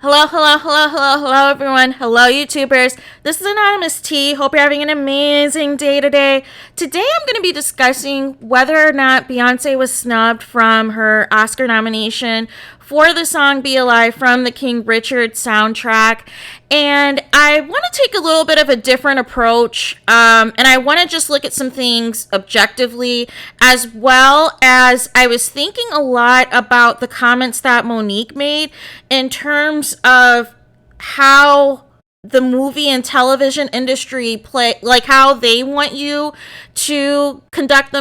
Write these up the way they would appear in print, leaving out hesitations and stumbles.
Hello, everyone. Hello, YouTubers. This is Anonymous T. Hope you're having an amazing day today. Today, I'm going to be discussing whether or not Beyonce was snubbed from her Oscar nomination for the song Be Alive from the King Richard soundtrack. And I want to take a little bit of a different approach, and I want to just look at some things objectively, as well as I was thinking a lot about the comments that Monique made in terms of how the movie and television industry play, like how they want you to conduct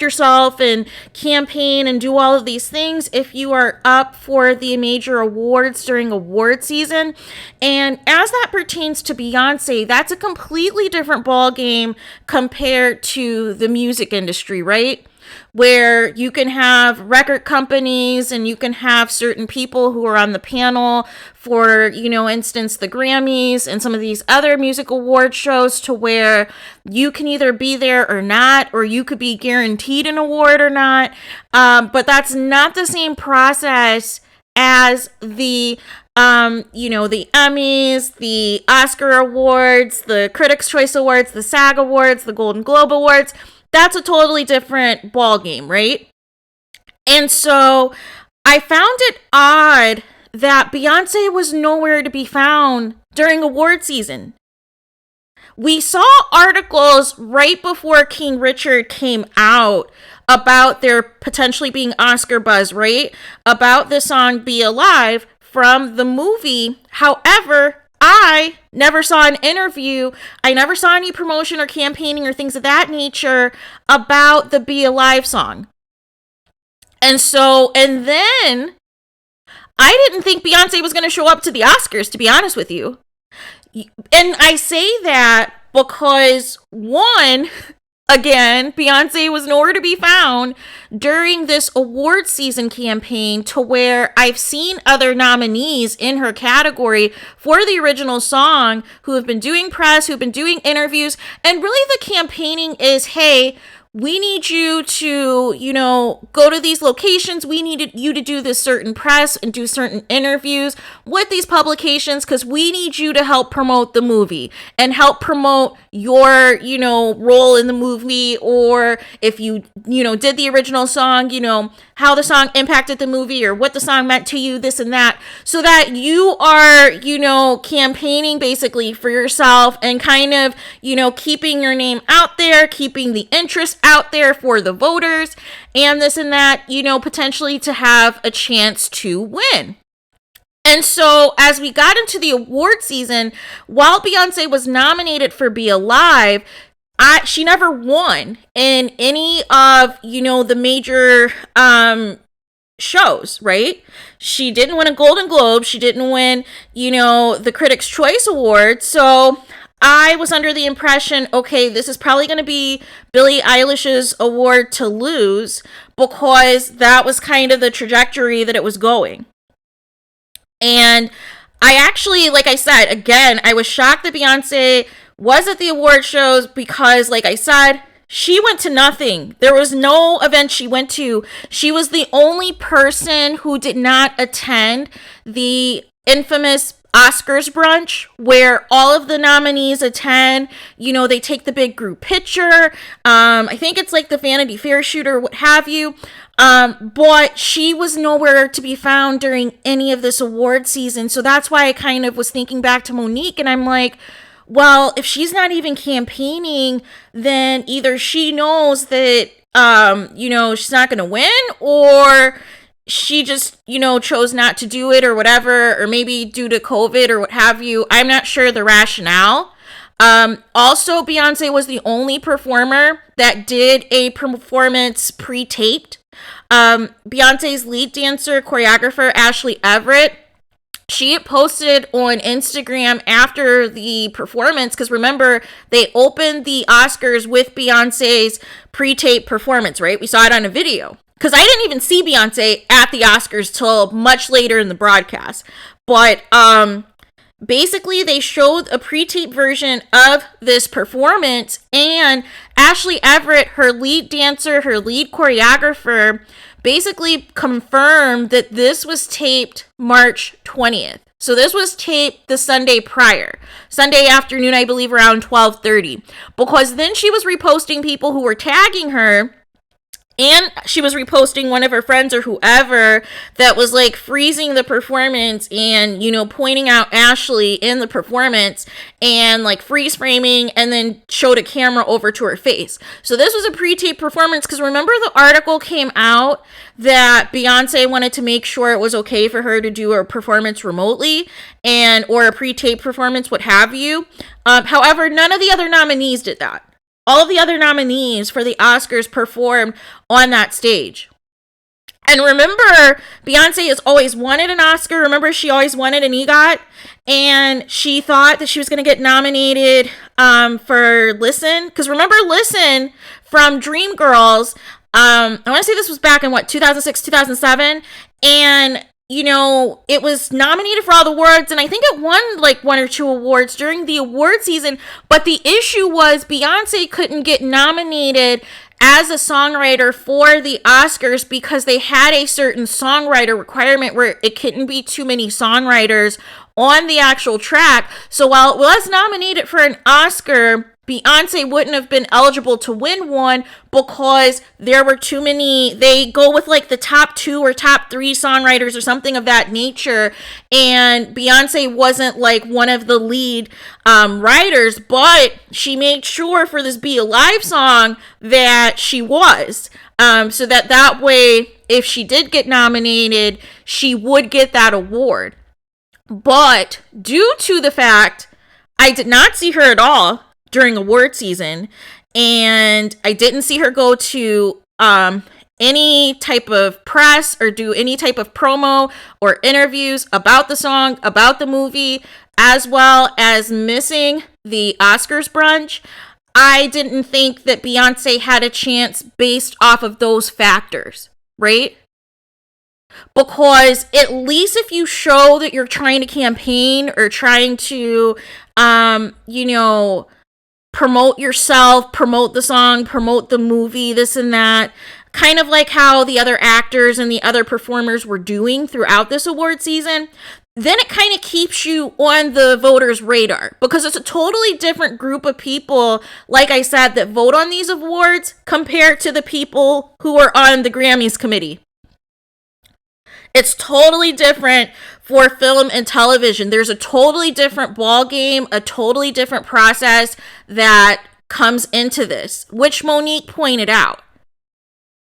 yourself and campaign and do all of these things if you are up for the major awards during award season. And as that pertains to Beyonce, that's a completely different ball game compared to the music industry, right? Where you can have record companies and you can have certain people who are on the panel for, instance, the Grammys and some of these other music award shows, to where you can either be there or not, or you could be guaranteed an award or not. But that's not the same process as the the Emmys, the Oscar awards, the Critics' Choice Awards, the SAG Awards, the Golden Globe Awards. That's a totally different ball game, right? And so I found it odd that Beyonce was nowhere to be found during award season. We saw articles right before King Richard came out about there potentially being Oscar buzz, right? About the song Be Alive from the movie. However, I never saw an interview. I never saw any promotion or campaigning or things of that nature about the Be Alive song. And then I didn't think Beyonce was going to show up to the Oscars, to be honest with you. And I say that because, one, again, Beyonce was nowhere to be found during this award season campaign, to where I've seen other nominees in her category for the original song who have been doing press, who've been doing interviews, and really the campaigning is, hey, we need you to, go to these locations. We need you to do this certain press and do certain interviews with these publications, because we need you to help promote the movie and help promote your, role in the movie. Or if you, did the original song, how the song impacted the movie or what the song meant to you, this and that, so that you are, campaigning basically for yourself and kind of, keeping your name out there, keeping the interest out there for the voters and this and that, potentially to have a chance to win. And so as we got into the award season, while Beyonce was nominated for Be Alive, she never won in any of, the major shows, right? She didn't win a Golden Globe. She didn't win, the Critics' Choice Award. So I was under the impression, okay, this is probably going to be Billie Eilish's award to lose, because that was kind of the trajectory that it was going. And I actually, like I said, again, I was shocked that Beyonce was at the award shows, because, like I said, she went to nothing. There was no event she went to. She was the only person who did not attend the infamous Oscars brunch, where all of the nominees attend. They take the big group picture. I think it's like the Vanity Fair shoot or what have you. But she was nowhere to be found during any of this award season. So that's why I kind of was thinking back to Monique, and I'm like, well, if she's not even campaigning, then either she knows that, she's not going to win, or she just, chose not to do it or whatever, or maybe due to COVID or what have you. I'm not sure the rationale. Also, Beyonce was the only performer that did a performance pre-taped. Beyonce's lead dancer, choreographer, Ashley Everett, she posted on Instagram after the performance, because remember, they opened the Oscars with Beyonce's pre-tape performance, right? We saw it on a video. Because I didn't even see Beyonce at the Oscars till much later in the broadcast. But basically, they showed a pre-tape version of this performance, and Ashley Everett, her lead dancer, her lead choreographer, basically confirmed that this was taped March 20th. So this was taped the Sunday prior, Sunday afternoon, I believe around 12:30, because then she was reposting people who were tagging her, and she was reposting one of her friends or whoever that was like freezing the performance and, pointing out Ashley in the performance and like freeze framing, and then showed a camera over to her face. So this was a pre-tape performance, because remember the article came out that Beyonce wanted to make sure it was okay for her to do a performance remotely or a pre-tape performance, what have you. However, none of the other nominees did that. All of the other nominees for the Oscars performed on that stage. And remember, Beyonce has always wanted an Oscar. Remember, she always wanted an EGOT. And she thought that she was going to get nominated for Listen. Because remember, Listen from Dreamgirls, I want to say this was back in 2006, 2007. And it was nominated for all the awards, and I think it won like 1 or 2 awards during the award season. But the issue was Beyonce couldn't get nominated as a songwriter for the Oscars because they had a certain songwriter requirement where it couldn't be too many songwriters on the actual track. So while it was nominated for an Oscar, Beyonce wouldn't have been eligible to win one because there were too many. They go with like the top 2 or top 3 songwriters or something of that nature. And Beyonce wasn't like one of the lead writers, but she made sure for this Be Alive song that she was. So that way, if she did get nominated, she would get that award. But due to the fact I did not see her at all during award season, and I didn't see her go to any type of press or do any type of promo or interviews about the song, about the movie, as well as missing the Oscars brunch, I didn't think that Beyonce had a chance based off of those factors, right? Because at least if you show that you're trying to campaign or trying to, promote yourself, promote the song, promote the movie, this and that, kind of like how the other actors and the other performers were doing throughout this award season, then it kind of keeps you on the voters' radar, because it's a totally different group of people, like I said, that vote on these awards compared to the people who are on the Grammys committee. It's totally different for film and television. There's a totally different ball game, a totally different process that comes into this, which Monique pointed out.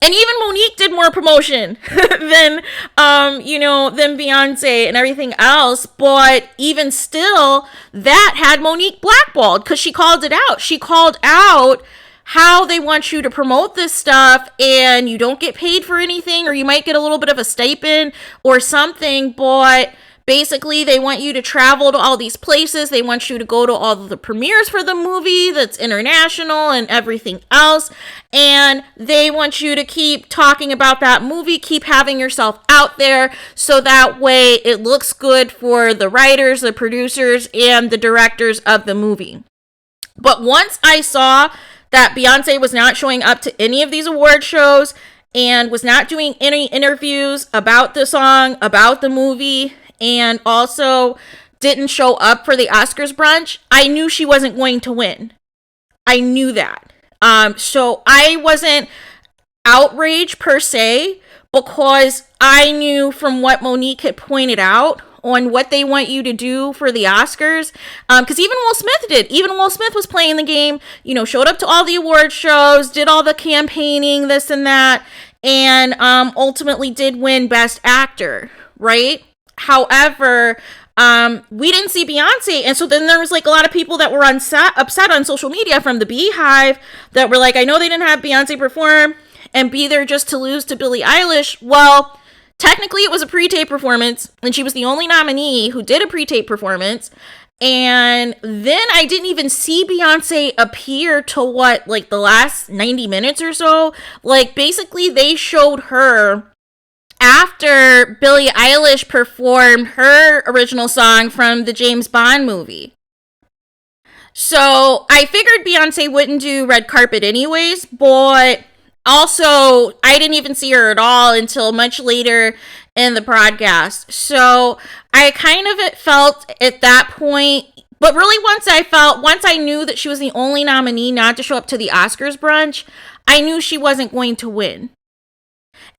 And even Monique did more promotion than Beyonce and everything else. But even still, that had Monique blackballed because she called it out. She called out how they want you to promote this stuff and you don't get paid for anything, or you might get a little bit of a stipend or something, but basically they want you to travel to all these places. They want you to go to all of the premieres for the movie that's international and everything else, and they want you to keep talking about that movie, keep having yourself out there, so that way it looks good for the writers, the producers, and the directors of the movie. But once I saw that Beyonce was not showing up to any of these award shows and was not doing any interviews about the song, about the movie, and also didn't show up for the Oscars brunch, I knew she wasn't going to win. I knew that. So I wasn't outraged per se, because I knew from what Monique had pointed out on what they want you to do for the Oscars. Because even Will Smith did. Even Will Smith was playing the game, showed up to all the award shows, did all the campaigning, this and that, and ultimately did win Best Actor, right? However, we didn't see Beyonce. And so then there was like a lot of people that were upset on social media from the Beehive that were like, I know they didn't have Beyonce perform and be there just to lose to Billie Eilish. Well, technically, it was a pre-tape performance, and she was the only nominee who did a pre-tape performance. And then I didn't even see Beyonce appear till the last 90 minutes or so. Like, basically, they showed her after Billie Eilish performed her original song from the James Bond movie. So I figured Beyonce wouldn't do red carpet anyways, but also, I didn't even see her at all until much later in the broadcast. So I kind of felt at that point, but really once I knew that she was the only nominee not to show up to the Oscars brunch, I knew she wasn't going to win.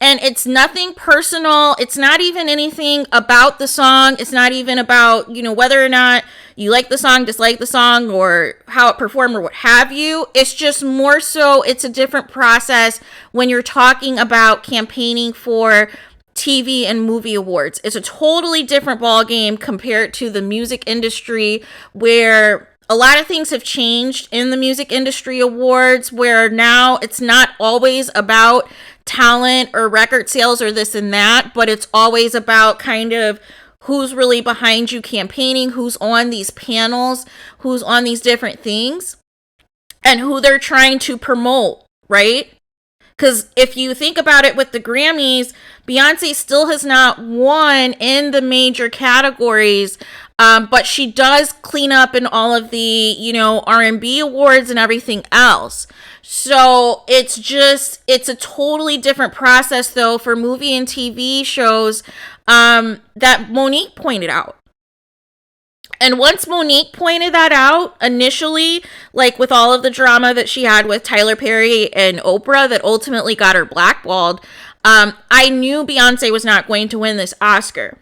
And it's nothing personal. It's not even anything about the song. It's not even about, whether or not you like the song, dislike the song, or how it performed or what have you. It's just more so it's a different process when you're talking about campaigning for TV and movie awards. It's a totally different ballgame compared to the music industry, where a lot of things have changed in the music industry awards, where now it's not always about talent or record sales or this and that, but it's always about kind of who's really behind you campaigning, who's on these panels, who's on these different things, and who they're trying to promote, right? Because if you think about it with the Grammys, Beyonce still has not won in the major categories, but she does clean up in all of the, R&B awards and everything else. So it's a totally different process, though, for movie and TV shows that Monique pointed out. And once Monique pointed that out initially, like with all of the drama that she had with Tyler Perry and Oprah that ultimately got her blackballed, I knew Beyonce was not going to win this Oscar.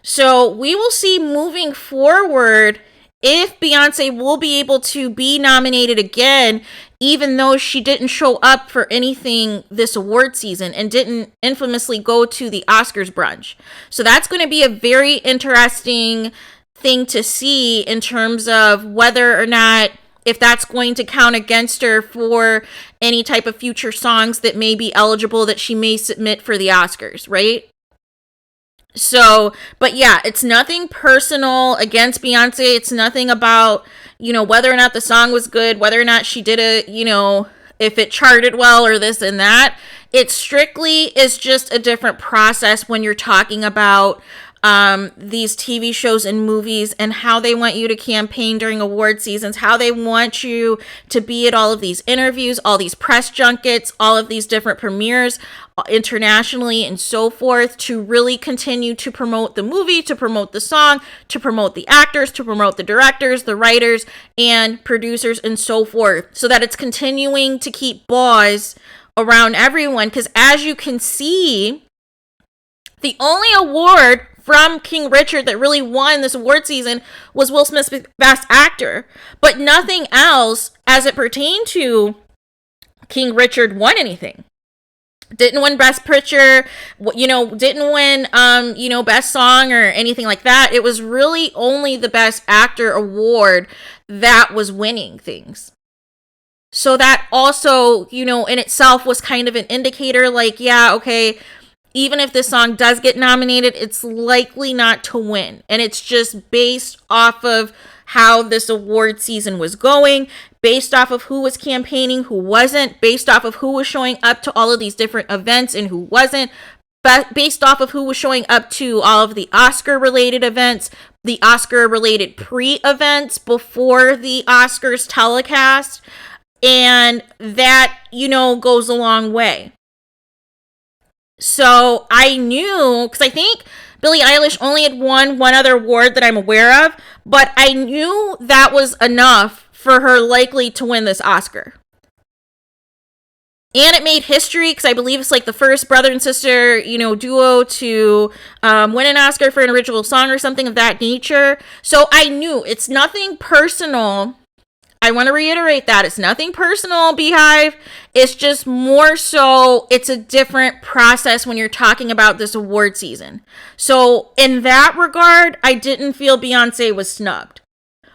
So we will see moving forward if Beyonce will be able to be nominated again, even though she didn't show up for anything this award season and didn't infamously go to the Oscars brunch. So that's going to be a very interesting thing to see in terms of whether or not, if that's going to count against her for any type of future songs that may be eligible that she may submit for the Oscars, right? So, but yeah, it's nothing personal against Beyonce. It's nothing about, whether or not the song was good, whether or not she did if it charted well or this and that. It strictly is just a different process when you're talking about these TV shows and movies and how they want you to campaign during award seasons, how they want you to be at all of these interviews, all these press junkets, all of these different premieres internationally and so forth, to really continue to promote the movie, to promote the song, to promote the actors, to promote the directors, the writers, and producers, and so forth, so that it's continuing to keep buzz around everyone. Because as you can see, the only award from King Richard that really won this award season was Will Smith's Best Actor. But nothing else, as it pertained to King Richard, won anything. Didn't win Best Picture, didn't win, Best Song or anything like that. It was really only the Best Actor award that was winning things. So that also, in itself was kind of an indicator, like, yeah, okay, even if this song does get nominated, it's likely not to win. And it's just based off of how this award season was going, based off of who was campaigning, who wasn't, based off of who was showing up to all of these different events and who wasn't, based off of who was showing up to all of the Oscar-related events, the Oscar-related pre-events before the Oscars telecast. And that, goes a long way. So I knew, because I think Billie Eilish only had won one other award that I'm aware of, but I knew that was enough for her likely to win this Oscar. And it made history, because I believe it's like the first brother and sister, duo to win an Oscar for an original song or something of that nature. So I knew it's nothing personal. I want to reiterate that. It's nothing personal, Beehive. It's just more so it's a different process when you're talking about this award season. So in that regard, I didn't feel Beyonce was snubbed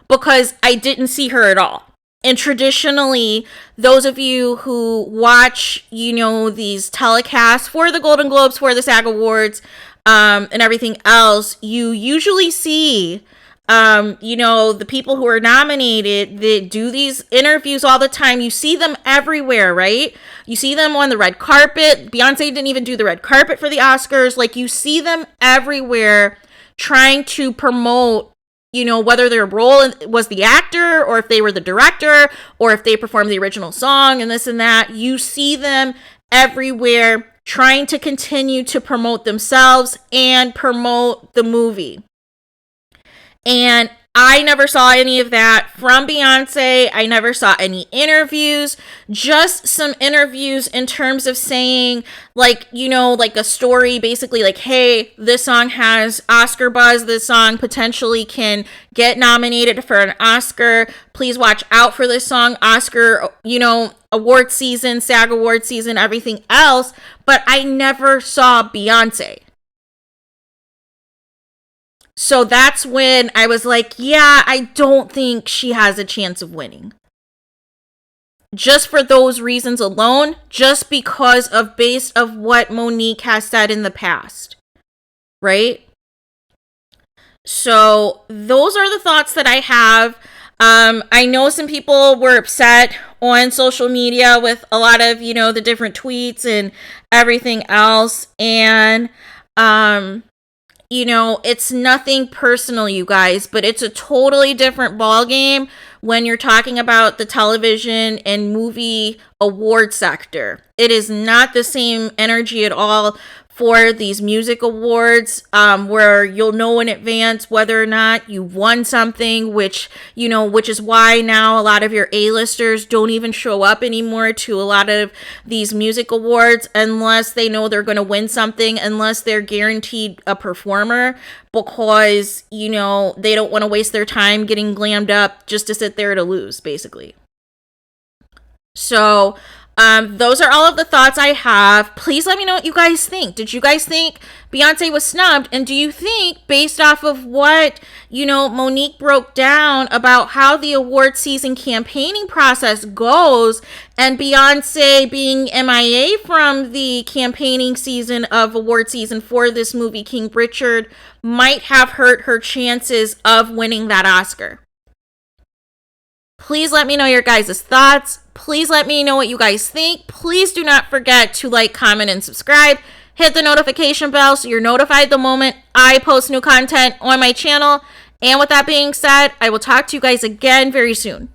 because I didn't see her at all. And traditionally, those of you who watch, these telecasts for the Golden Globes, for the SAG Awards, and everything else, you usually see the people who are nominated, they do these interviews all the time. You see them everywhere, right? You see them on the red carpet. Beyonce didn't even do the red carpet for the Oscars. Like, you see them everywhere trying to promote, whether their role was the actor or if they were the director or if they performed the original song and this and that. You see them everywhere trying to continue to promote themselves and promote the movie. And I never saw any of that from Beyonce. I never saw any interviews, just some interviews in terms of saying, like, you know, like a story, basically like, hey, this song has Oscar buzz. This song potentially can get nominated for an Oscar. Please watch out for this song. Oscar, you know, award season, SAG award season, everything else. But I never saw Beyonce. So that's when I was like, yeah, I don't think she has a chance of winning. Just for those reasons alone, just because of based of what Monique has said in the past. Right? So those are the thoughts that I have. I know some people were upset on social media with a lot of, you know, the different tweets and everything else. And, you know, it's nothing personal, you guys, but it's a totally different ballgame when you're talking about the television and movie award sector. It is not the same energy at all for these music awards, where you'll know in advance whether or not you won something, which is why now a lot of your A-listers don't even show up anymore to a lot of these music awards unless they know they're going to win something, unless they're guaranteed a performer, because, you know, they don't want to waste their time getting glammed up just to sit there to lose, basically. So, those are all of the thoughts I have. Please let me know what you guys think. Did you guys think Beyonce was snubbed? And do you think, based off of what, you know, Monique broke down about how the award season campaigning process goes, and Beyonce being MIA from the campaigning season of award season for this movie, King Richard, might have hurt her chances of winning that Oscar? Please let me know your guys' thoughts. Please let me know what you guys think. Please do not forget to like, comment, and subscribe. Hit the notification bell so you're notified the moment I post new content on my channel. And with that being said, I will talk to you guys again very soon.